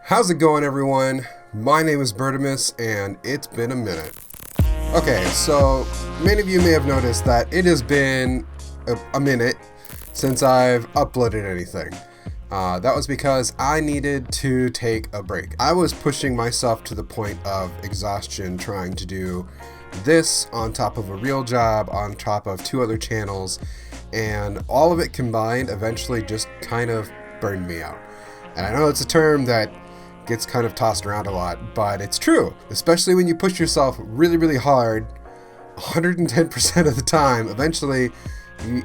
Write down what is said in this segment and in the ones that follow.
How's it going, everyone? My name is Bertimus, and it's been a minute. Okay, so many of you may have noticed that it has been a minute since I've uploaded anything. That was because I needed to take a break. I was pushing myself to the point of exhaustion trying to do this on top of a real job, on top of 2 other channels, and all of it combined eventually just kind of burned me out. And I know it's a term that gets kind of tossed around a lot, but it's true, especially when you push yourself really, really hard, 110% of the time. Eventually,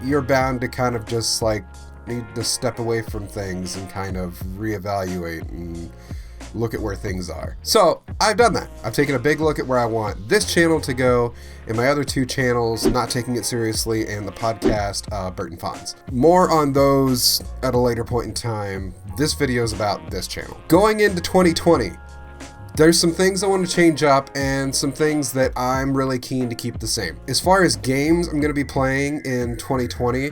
you're bound to kind of just like need to step away from things and kind of reevaluate and look at where things are. So I've done that. I've taken a big look at where I want this channel to go and my other 2 channels, Not Taking It Seriously and the podcast, Bert and Fonz. More on those at a later point in time. This video is about this channel. Going into 2020, there's some things I want to change up and some things that I'm really keen to keep the same. As far as games I'm going to be playing in 2020,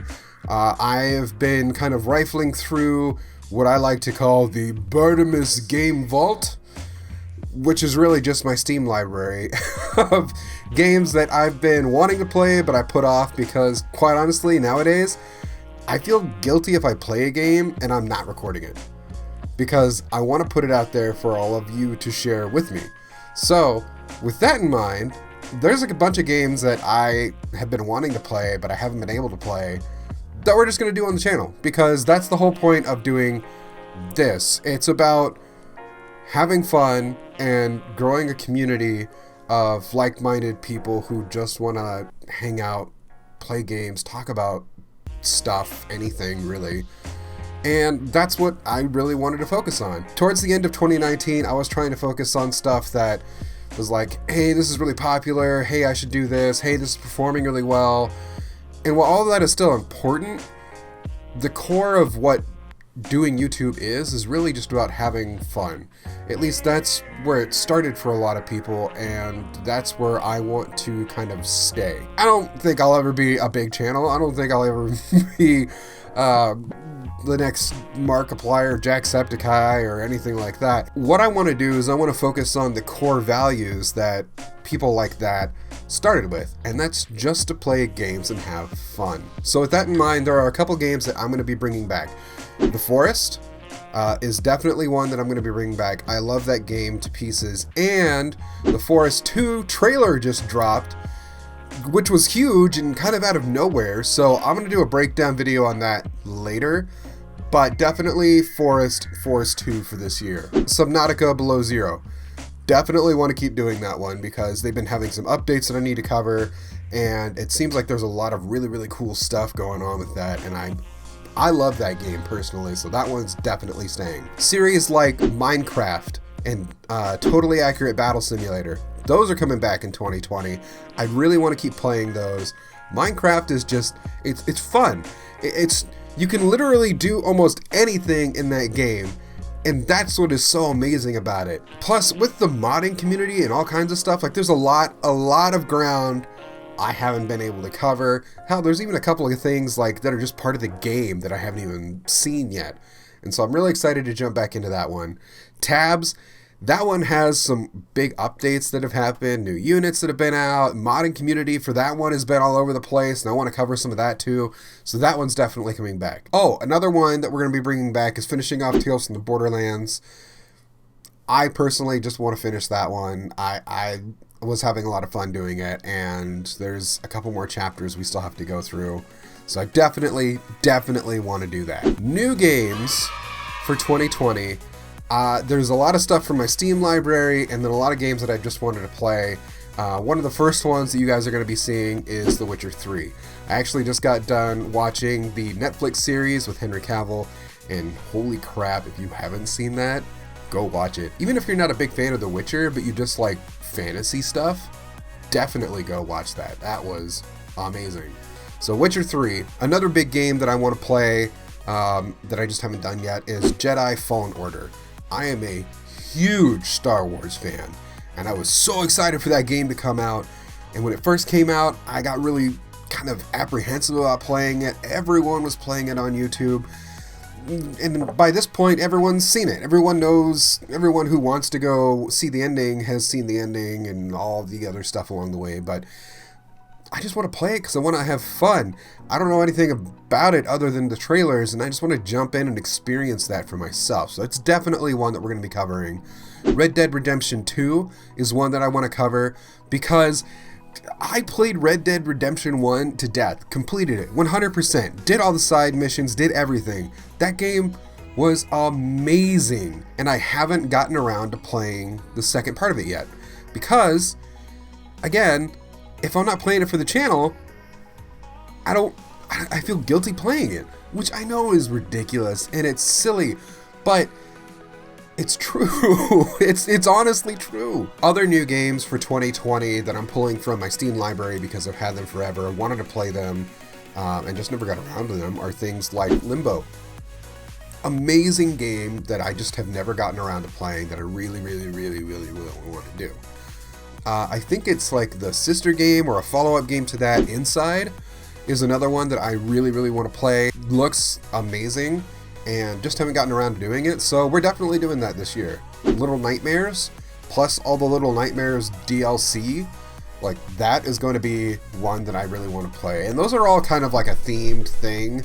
I have been kind of rifling through what I like to call the Bertimus Game Vault, which is really just my Steam library of games that I've been wanting to play but I put off because, quite honestly, nowadays, I feel guilty if I play a game and I'm not recording it because I want to put it out there for all of you to share with me. So, with that in mind, there's like a bunch of games that I have been wanting to play but I haven't been able to play that we're just going to do on the channel, because that's the whole point of doing this. It's about having fun and growing a community of like-minded people who just want to hang out, play games, talk about stuff, anything really. And that's what I really wanted to focus on. Towards the end of 2019, I was trying to focus on stuff that was like, hey, this is really popular, hey, I should do this, hey, this is performing really well. And while all of that is still important, the core of what doing YouTube is really just about having fun. At least that's where it started for a lot of people, and that's where I want to kind of stay. I don't think I'll ever be a big channel. I don't think I'll ever be the next Markiplier, Jacksepticeye, or anything like that. What I want to do is I want to focus on the core values that people like that started with, and that's just to play games and have fun. So with that in mind, there are a couple games that I'm going to be bringing back. The Forest is definitely one that I'm going to be bringing back. I love that game to pieces, and the Forest 2 trailer just dropped, which was huge and kind of out of nowhere, so I'm going to do a breakdown video on that later. But definitely Forest 2 for this year. Subnautica Below Zero. Definitely want to keep doing that one because they've been having some updates that I need to cover, and it seems like there's a lot of really, really cool stuff going on with that, and I love that game personally, so that one's definitely staying. Series like Minecraft and Totally Accurate Battle Simulator, those are coming back in 2020. I really want to keep playing those. Minecraft is just, it's fun. You can literally do almost anything in that game, and that's what is so amazing about it. Plus, with the modding community and all kinds of stuff, like there's a lot of ground I haven't been able to cover. Hell, there's even a couple of things like that are just part of the game that I haven't even seen yet. And so I'm really excited to jump back into that one. Tabs, that one has some big updates that have happened, new units that have been out, modding community for that one has been all over the place, and I want to cover some of that too, so that one's definitely coming back. Oh, another one that we're going to be bringing back is finishing off Tales from the Borderlands. I personally just want to finish that one. I was having a lot of fun doing it, and there's a couple more chapters we still have to go through, so I definitely want to do that. New games for 2020. There's a lot of stuff from my Steam library, and then a lot of games that I just wanted to play. One of the first ones that you guys are going to be seeing is The Witcher 3. I actually just got done watching the Netflix series with Henry Cavill, and holy crap, if you haven't seen that, go watch it. Even if you're not a big fan of The Witcher, but you just like fantasy stuff, definitely go watch that. That was amazing. So Witcher 3, another big game that I want to play that I just haven't done yet is Jedi Fallen Order. I am a huge Star Wars fan, and I was so excited for that game to come out, and when it first came out, I got really kind of apprehensive about playing it. Everyone was playing it on YouTube. and by this point, everyone's seen it. Everyone knows, everyone who wants to go see the ending has seen the ending and all the other stuff along the way, but I just want to play it because I want to have fun. I don't know anything about it other than the trailers, and I just want to jump in and experience that for myself. So it's definitely one that we're going to be covering. Red Dead Redemption 2 is one that I want to cover because I played Red Dead Redemption 1 to death, completed it 100%, did all the side missions, did everything. That game was amazing, and I haven't gotten around to playing the second part of it yet because, again, if I'm not playing it for the channel, I feel guilty playing it, which I know is ridiculous and it's silly, but it's true. It's honestly true. Other new games for 2020 that I'm pulling from my Steam library because I've had them forever, wanted to play them, and just never got around to them, are things like Limbo. Amazing game that I just have never gotten around to playing that I really want to do. I think it's like the sister game or a follow-up game to that. Inside is another one that I really want to play. Looks amazing and just haven't gotten around to doing it, so we're definitely doing that this year. Little Nightmares, plus all the Little Nightmares DLC, like that is going to be one that I really want to play. And those are all kind of like a themed thing.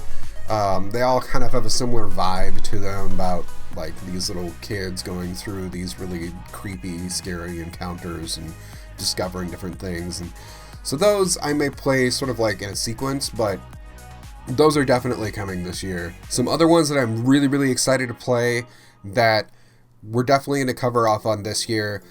They all kind of have a similar vibe to them about like these little kids going through these really creepy, scary encounters and discovering different things. And so those I may play sort of like in a sequence, but those are definitely coming this year. Some other ones that I'm really excited to play that we're definitely going to cover off on this year,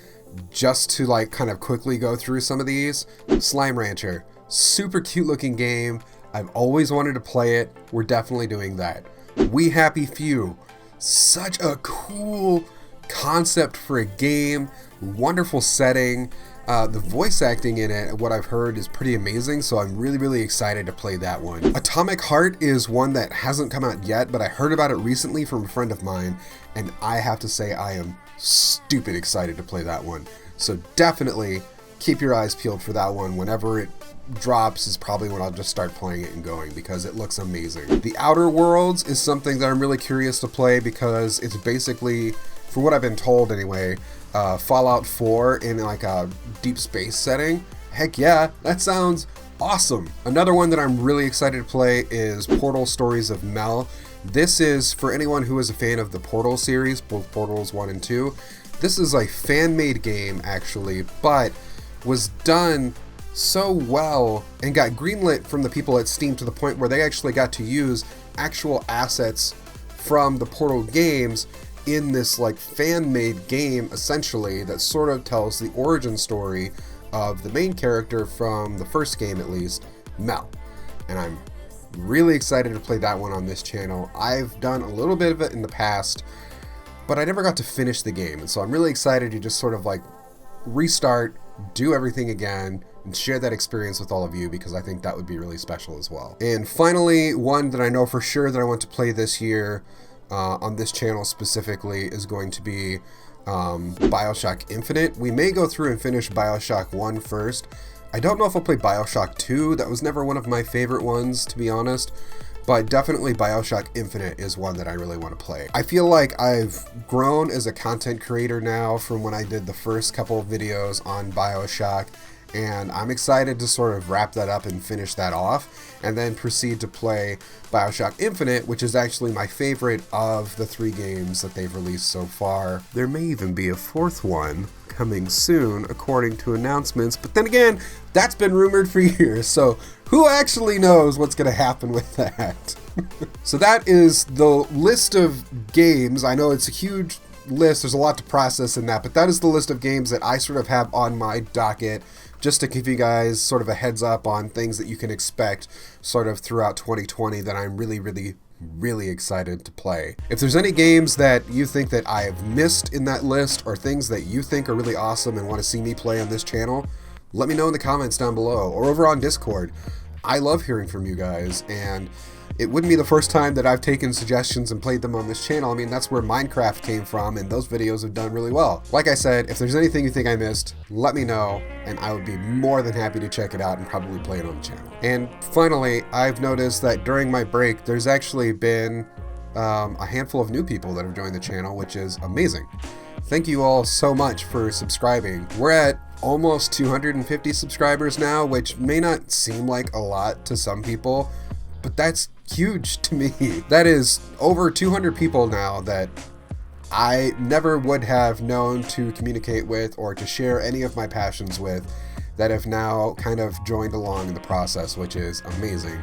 just to like kind of quickly go through some of these. Slime Rancher, super cute looking game. I've always wanted to play it. We're definitely doing that. We Happy Few, such a cool concept for a game, wonderful setting. The voice acting in it, what I've heard, is pretty amazing, so I'm really excited to play that one. Atomic Heart is one that hasn't come out yet, but I heard about it recently from a friend of mine, and I have to say I am stupid excited to play that one. So definitely keep your eyes peeled for that one. Whenever it drops is probably when I'll just start playing it and going, because it looks amazing. The Outer Worlds is something that I'm really curious to play because it's basically, for what I've been told anyway, Fallout 4 in like a deep space setting. Heck yeah, that sounds awesome. Another one that I'm really excited to play is Portal Stories of Mel. This is for anyone who is a fan of the Portal series, both Portals 1 and 2. This is a fan-made game actually, but was done so well and got greenlit from the people at Steam to the point where they actually got to use actual assets from the Portal games in this like fan-made game essentially that sort of tells the origin story of the main character from the first game, at least, Mel. And I'm really excited to play that one on this channel. I've done a little bit of it in the past, but I never got to finish the game, and so I'm really excited to just sort of like restart, do everything again, and share that experience with all of you, because I think that would be really special as well. And finally, one that I know for sure that I want to play this year on this channel specifically is going to be BioShock Infinite. We may go through and finish BioShock 1 first. I don't know if I'll play BioShock 2. That was never one of my favorite ones, to be honest. But definitely BioShock Infinite is one that I really want to play. I feel like I've grown as a content creator now from when I did the first couple of videos on BioShock, and I'm excited to sort of wrap that up and finish that off, and then proceed to play BioShock Infinite, which is actually my favorite of the 3 games that they've released so far. There may even be a 4th one coming soon, according to announcements, but then again, that's been rumored for years, so who actually knows what's going to happen with that? So that is the list of games. I know it's a huge list, there's a lot to process in that, but that is the list of games that I sort of have on my docket, just to give you guys sort of a heads up on things that you can expect sort of throughout 2020 that I'm really excited to play. If there's any games that you think that I've missed in that list, or things that you think are really awesome and want to see me play on this channel, let me know in the comments down below or over on Discord. I love hearing from you guys, and it wouldn't be the first time that I've taken suggestions and played them on this channel. I mean, that's where Minecraft came from, and those videos have done really well. Like I said, if there's anything you think I missed, let me know, and I would be more than happy to check it out and probably play it on the channel. And finally, I've noticed that during my break, there's actually been a handful of new people that have joined the channel, which is amazing. Thank you all so much for subscribing. We're at almost 250 subscribers now, which may not seem like a lot to some people, but that's huge to me. That is over 200 people now that I never would have known to communicate with or to share any of my passions with, that have now kind of joined along in the process, which is amazing.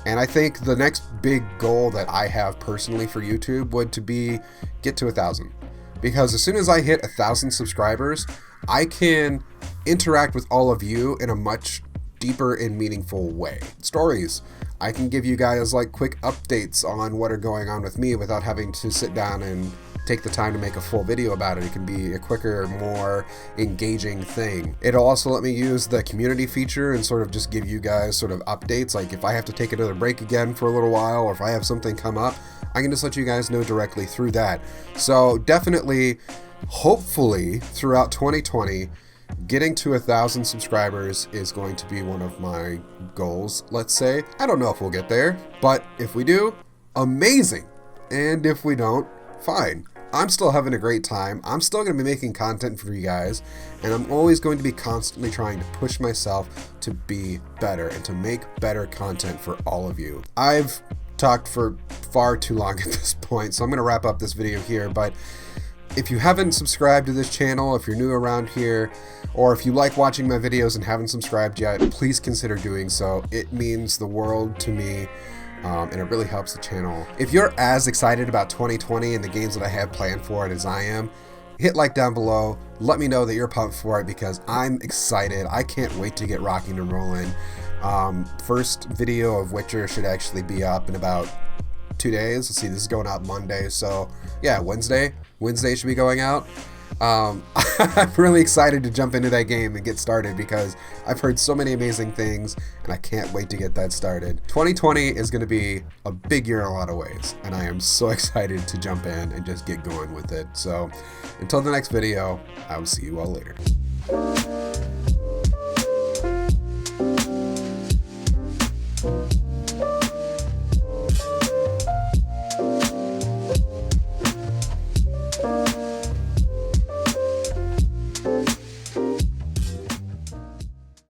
And I think the next big goal that I have personally for YouTube would to be get to 1,000. Because as soon as I hit 1,000 subscribers, I can interact with all of you in a much deeper and meaningful way. Stories. I can give you guys like quick updates on what are going on with me without having to sit down and take the time to make a full video about it. It can be a quicker, more engaging thing. It'll also let me use the community feature and sort of just give you guys sort of updates. Like if I have to take another break again for a little while, or if I have something come up, I can just let you guys know directly through that. So definitely, hopefully throughout 2020, getting to 1,000 subscribers is going to be one of my goals, let's say. I don't know if we'll get there, but if we do, amazing. And if we don't, fine. I'm still having a great time. I'm still going to be making content for you guys, and I'm always going to be constantly trying to push myself to be better and to make better content for all of you. I've talked for far too long at this point, so I'm going to wrap up this video here, but if you haven't subscribed to this channel, if you're new around here, or if you like watching my videos and haven't subscribed yet, please consider doing so. It means the world to me. And it really helps the channel. If you're as excited about 2020 and the games that I have planned for it as I am, hit like down below. Let me know that you're pumped for it, because I'm excited. I can't wait to get rocking and rolling. First video of Witcher should actually be up in about 2 days. Let's see, this is going out Monday, so yeah, Wednesday should be going out. I'm really excited to jump into that game and get started, because I've heard so many amazing things and I can't wait to get that started. 2020 is going to be a big year in a lot of ways, and I am so excited to jump in and just get going with it. So until the next video, I will see you all later.